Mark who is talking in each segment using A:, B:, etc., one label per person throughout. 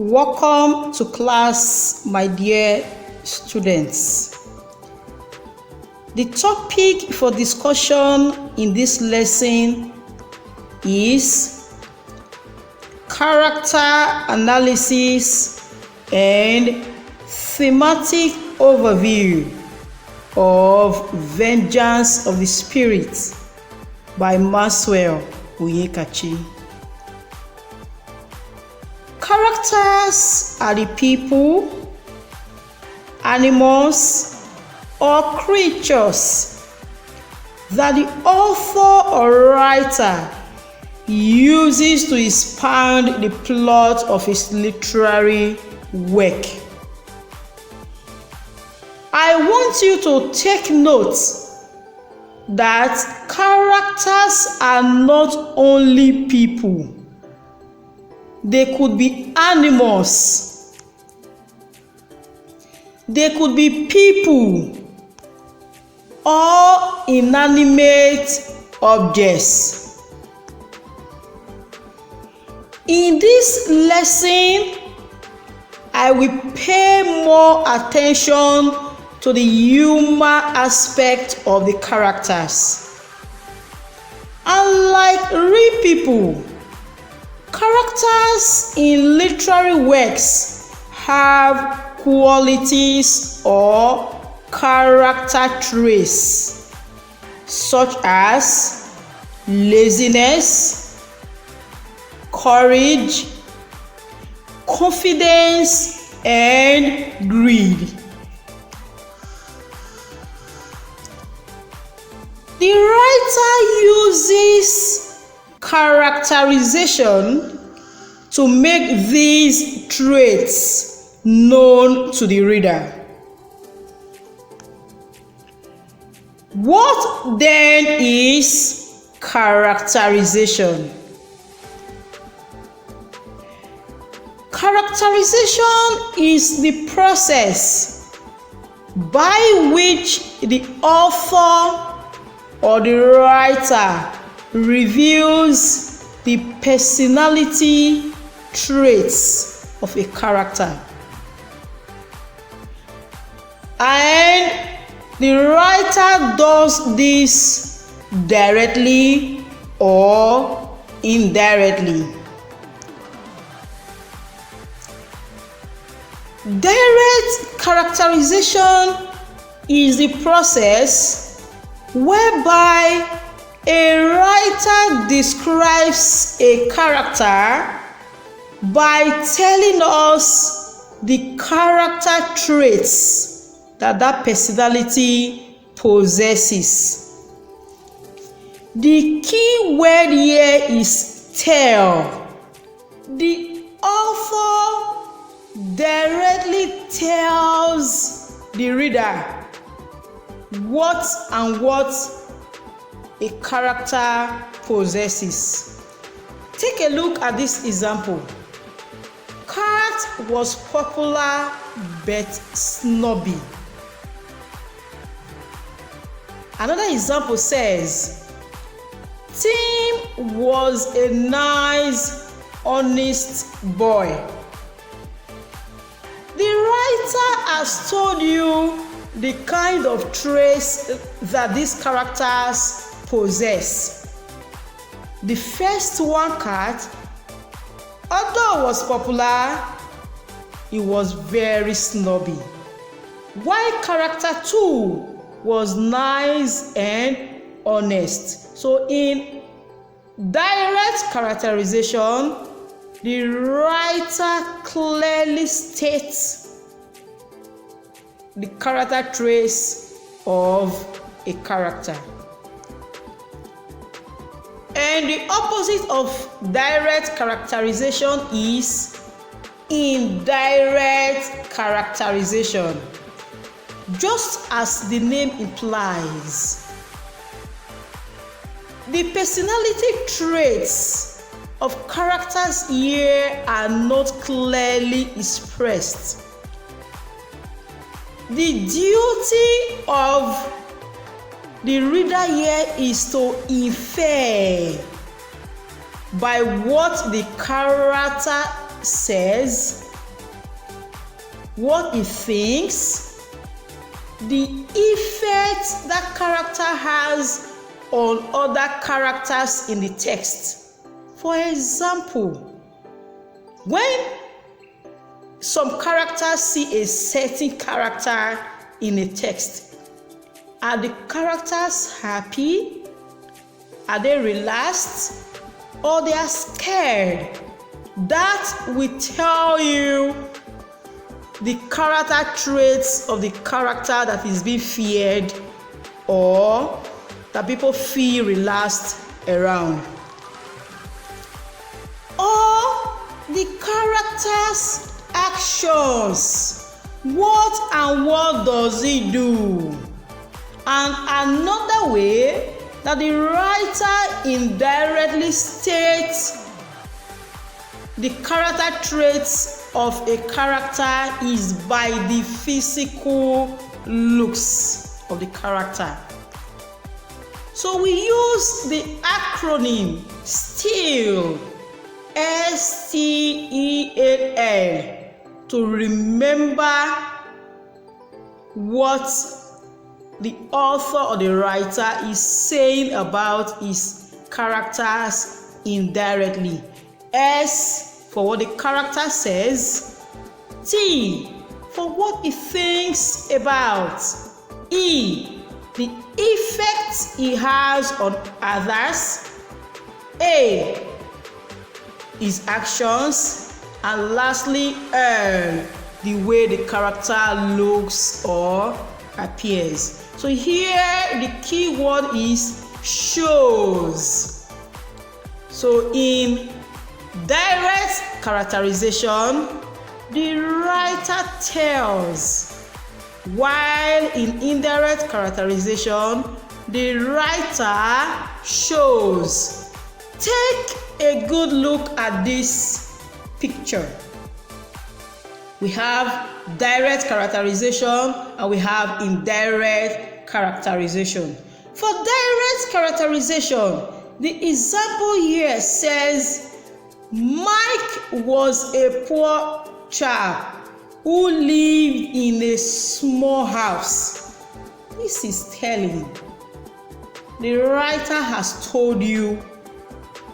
A: Welcome to class, my dear students. The topic for discussion in this lesson is character analysis and thematic overview of Vengeance of the Spirit by Maxwell Onyekachi. Characters are the people, animals, or creatures that the author or writer uses to expand the plot of his literary work. I want you to take note that characters are not only people. They could be animals. They could be people or inanimate objects. In this lesson, I will pay more attention to the human aspect of the characters. Unlike real people, characters in literary works have qualities or character traits such as laziness, courage, confidence, and greed. The writer uses characterization to make these traits known to the reader. What then is characterization? Characterization is the process by which the author or the writer reveals the personality traits of a character, and the writer does this directly or indirectly. Direct characterization is the process whereby a writer describes a character by telling us the character traits that personality possesses. The key word here is tell. The author directly tells the reader what a character possesses. Take a look at this example. Cat was popular but snobby. Another example says, Tim was a nice, honest boy. The writer has told you the kind of traits that these characters possess. The first one, Cat, although was popular, he was very snobby. While character 2 was nice and honest. So in direct characterization, the writer clearly states the character traits of a character. And the opposite of direct characterization is indirect characterization. Just as the name implies, the personality traits of characters here are not clearly expressed. The duty of the reader here is to infer by what the character says what he thinks, the effect that character has on other characters in the text. For example, when some characters see a certain character in a text, are the characters happy? Are they relaxed? Or they are scared? That will tell you the character traits of the character that is being feared or that people feel relaxed around. Or the character's actions. What and what does he do? And another way that the writer indirectly states the character traits of a character is by the physical looks of the character. So we use the acronym STEAL, STEAL, to remember what the author or the writer is saying about his characters indirectly. S for what the character says, T for what he thinks about, E the effect he has on others, A his actions, and lastly L the way the character looks or appears. So here the key word is shows. So in direct characterization, the writer tells, while in indirect characterization, the writer shows. Take a good look at this picture. We have direct characterization and we have indirect characterization. For direct characterization, the example here says Mike was a poor chap who lived in a small house. This is telling. The writer has told you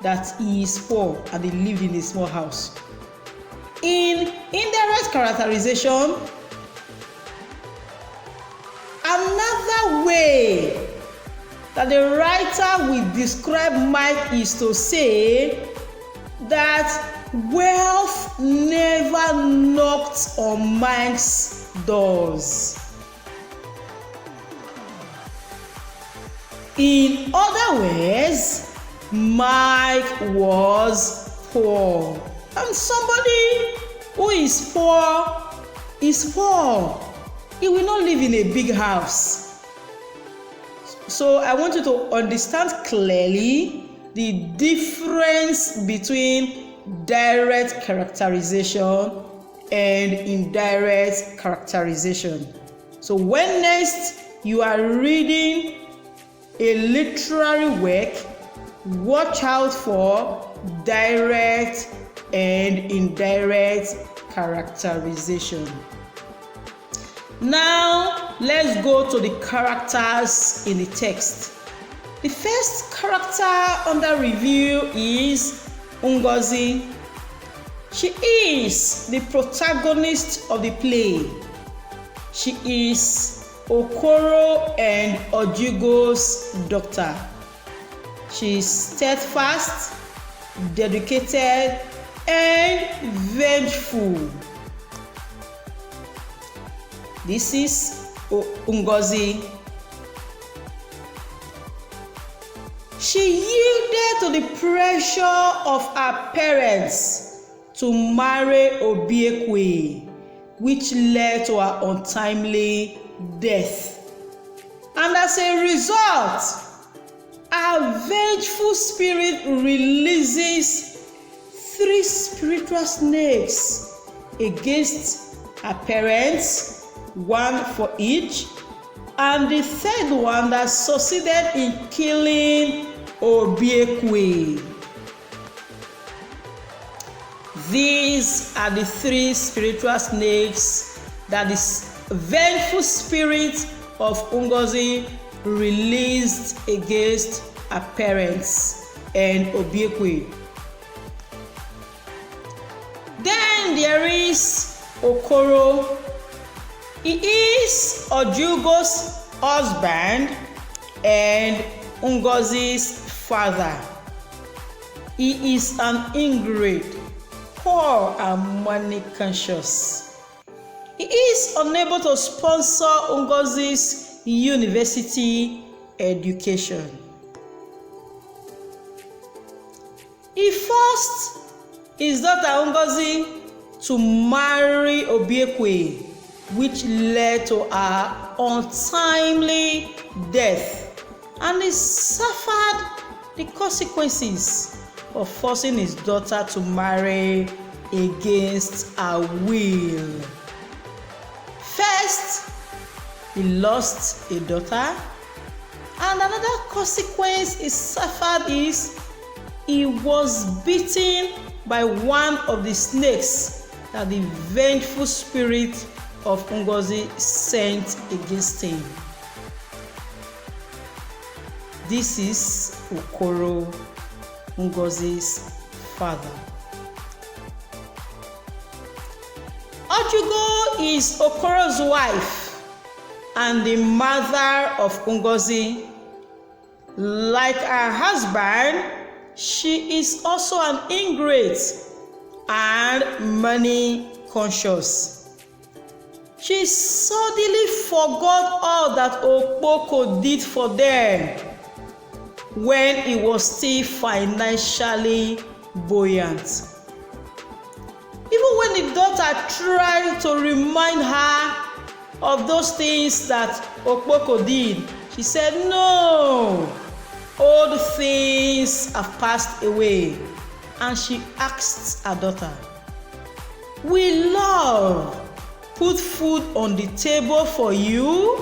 A: that he is poor and he lived in a small house. In indirect characterization, another way that the writer will describe Mike is to say that wealth never knocked on Mike's doors. In other words, Mike was poor. And somebody who is poor is poor. He will not live in a big house. So I want you to understand clearly the difference between direct characterization and indirect characterization. So when next you are reading a literary work, watch out for direct and indirect characterization. Now let's go to the characters in the text. The first character under review is Ngozi. She is the protagonist of the play. She is Okoro and Ojigo's daughter. She is steadfast, dedicated, and vengeful. This is Ngozi. She yielded to the pressure of her parents to marry Obiekwe, which led to her untimely death. And as a result, her vengeful spirit releases 3 spiritual snakes against her parents, 1 for each, and the third one that succeeded in killing Obiekwe. These are the 3 spiritual snakes that the vengeful spirit of Ngozi released against her parents and Obiekwe. Then there is Okoro. He is Ojugo's husband and Ngozi's father. He is an ingrate, poor and money conscious. He is unable to sponsor Ngozi's university education. He forced his daughter Ngozi to marry Obiekwe, which led to her untimely death, and he suffered the consequences of forcing his daughter to marry against her will. First, he lost a daughter, and another consequence he suffered is he was beaten by one of the snakes that the vengeful spirit of Ngozi sent against him. This is Okoro, Ngozi's father. Ojugo is Okoro's wife and the mother of Ngozi. Like her husband, she is also an ingrate and money conscious. She suddenly forgot all that Okpoko did for them when he was still financially buoyant. Even when the daughter tried to remind her of those things that Okpoko did, she said, "No, old things have passed away." And she asked her daughter, "Will love put food on the table for you?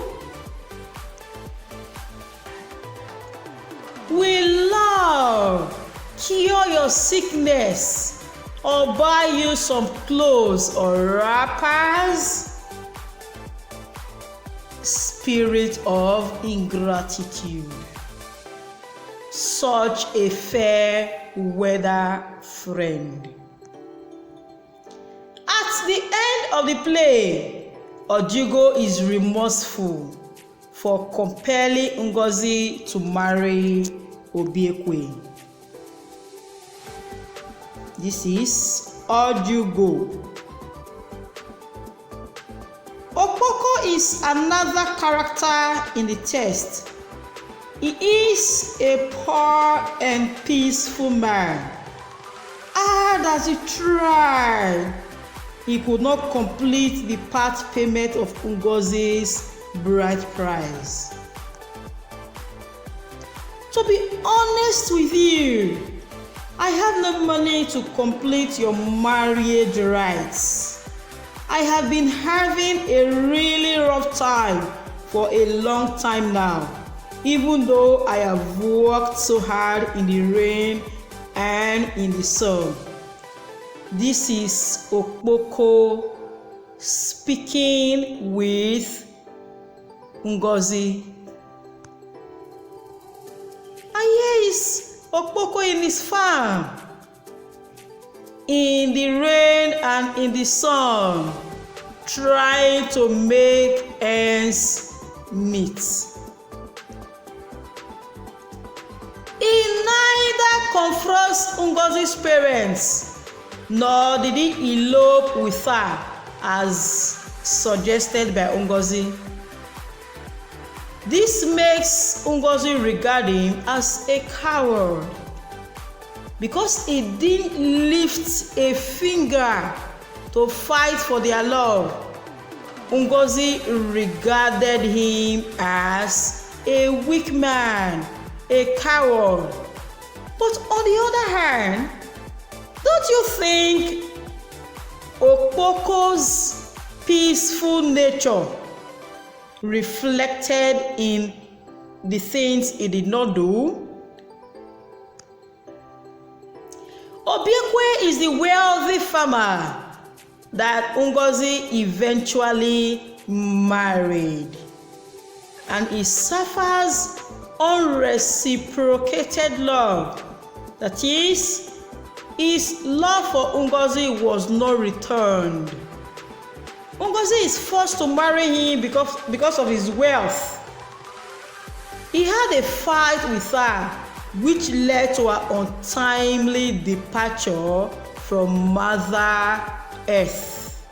A: Will love cure your sickness or buy you some clothes or wrappers?" Spirit of ingratitude. Such a fair weather friend. At the end of the play, Ojugo is remorseful for compelling Ngozi to marry Obiekwe. This is Ojugo. Okpoko is another character in the text. He is a poor and peaceful man. As he tried, he could not complete the part payment of Ngozi's bride price. To be honest with you, I have no money to complete your marriage rights. I have been having a really rough time for a long time now, even though I have worked so hard in the rain and in the sun. This is Okpoko speaking with Ngozi. And here is Okpoko in his farm, in the rain and in the sun, trying to make ends meet. He neither confronts Ngozi's parents, nor did he elope with her as suggested by Ngozi. This makes Ngozi regard him as a coward because he didn't lift a finger to fight for their love. Ngozi regarded him as a weak man, a coward. But on the other hand, don't you think Okpoko's peaceful nature reflected in the things he did not do? Obiekwe is the wealthy farmer that Ngozi eventually married, and he suffers unreciprocated love. That is, his love for Ngozi was not returned. Ngozi is forced to marry him because of his wealth. He had a fight with her, which led to her untimely departure from Mother Earth.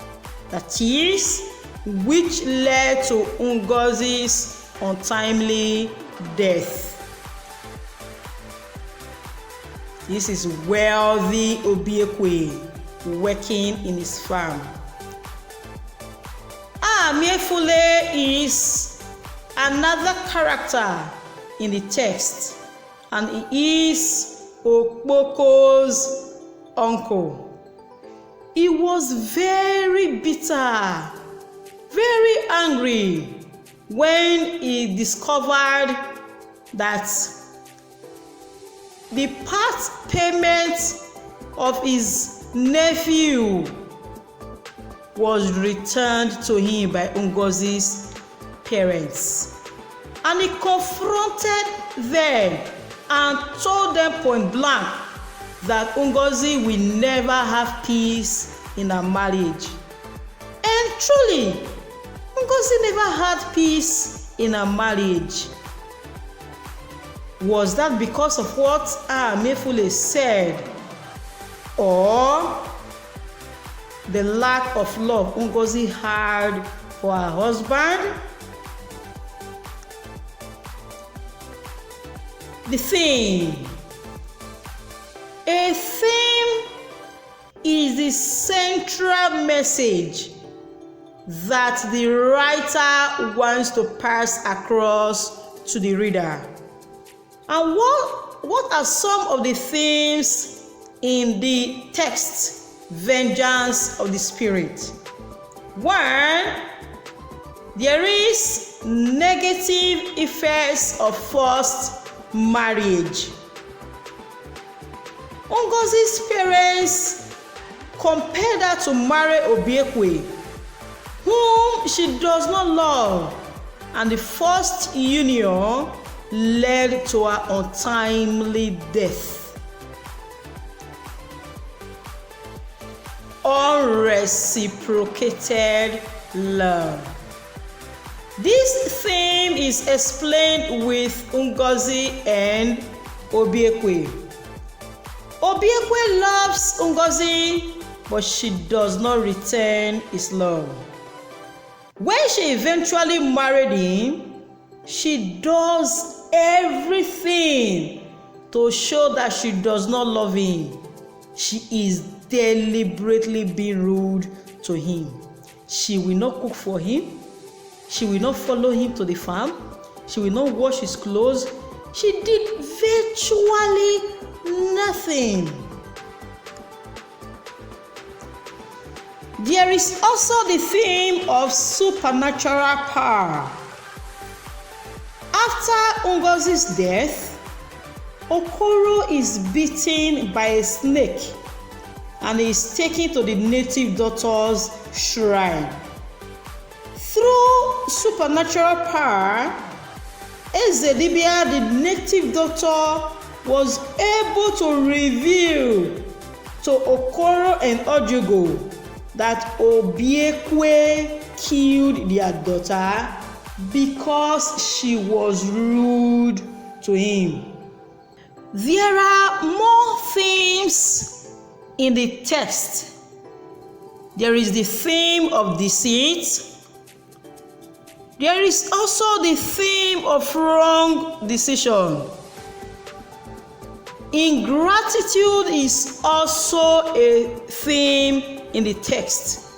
A: That is, which led to Ngozi's untimely death. This is wealthy Obiekwe working in his farm. Miefule is another character in the text, and he is Okpoko's uncle. He was very bitter, very angry when he discovered that the part payment of his nephew was returned to him by Ngozi's parents. And he confronted them and told them point blank that Ngozi will never have peace in her marriage. And truly, Ngozi never had peace in her marriage. Was that because of what Miefule said, or the lack of love Ngozi had for her husband? The theme. A theme is the central message that the writer wants to pass across to the reader. And what are some of the themes in the text? Vengeance of the Spirit. 1. There is negative effects of forced marriage. Ngozi's parents compelled her to marry Obiekwe, whom she does not love, and the forced union led to her untimely death. Unreciprocated love. This theme is explained with Ngozi and Obiekwe. Obiekwe loves Ngozi, but she does not return his love. When she eventually married him, she does everything to show that she does not love him. She is deliberately being rude to him. She will not cook for him. She will not follow him to the farm. She will not wash his clothes. She did virtually nothing. There is also the theme of supernatural power. After Ngozi's death, Okoro is beaten by a snake and is taken to the native daughter's shrine. Through supernatural power, Ezedibia, the native daughter, was able to reveal to Okoro and Ojugo that Obiekwe killed their daughter because she was rude to him. There are more themes in the text. There is the theme of deceit. There is also the theme of wrong decision. Ingratitude is also a theme in the text.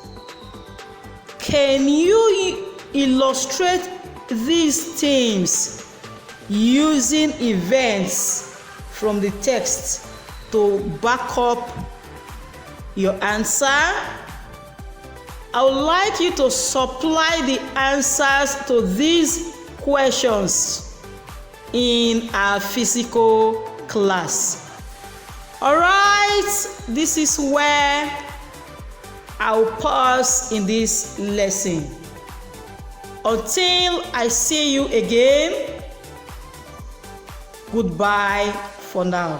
A: Can you illustrate these themes using events from the text to back up your answer? I would like you to supply the answers to these questions in our physical class. All right, this is where I'll pause in this lesson. Until I see you again, goodbye for now.